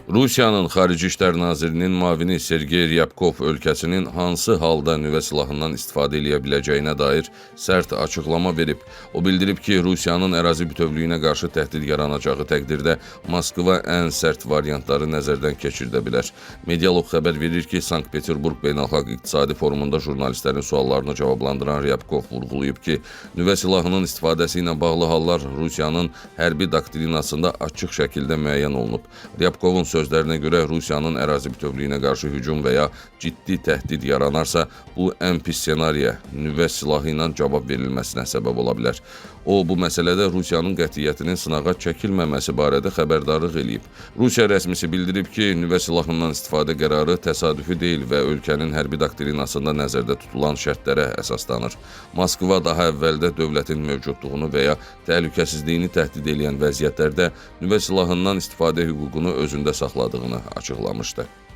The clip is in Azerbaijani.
Rusiyanın Xarici İşlər Nazirinin müavini Sergey Ryabkov ölkəsinin hansı halda nüvə silahından istifadə edə biləcəyinə dair sərt açıqlama verib. O bildirib ki, Rusiyanın ərazi bütövlüyünə qarşı təhdid yaranacağı təqdirdə Moskva ən sərt variantları nəzərdən keçirdə bilər. Medialog xəbər verir ki, Sankt-Peterburq Beynəlxalq İqtisadi Forumunda jurnalistlərin suallarını cavablandıran Ryabkov vurğulayıb ki, nüvə silahının istifadəsi ilə bağlı hallar Rusiyanın hərbi doktrinasında açıq şəkildə müəyyən olunub. Ryabkovun sözlərinə görə Rusiyanın ərazi bütövlüyünə qarşı hücum və ya ciddi təhdid yaranarsa, bu ən pis ssenariyə, nüvə silahı ilə cavab verilməsinə səbəb ola bilər. O, bu məsələdə Rusiyanın qətiyyətinin sınağa çəkilməməsi barədə xəbərdarlıq eləyib. Rusiya rəsmisi bildirib ki, nüvə silahından istifadə qərarı təsadüfi deyil və ölkənin hərbi doktrinasında nəzərdə tutulan şərtlərə əsaslanır. Moskva daha əvvəldə dövlətin mövcudluğunu və ya təhlükəsizliyini təhdid edən vəziyyətlərdə nüvə silahından istifadə hüququnu özündə saxladığını açıqlamışdı.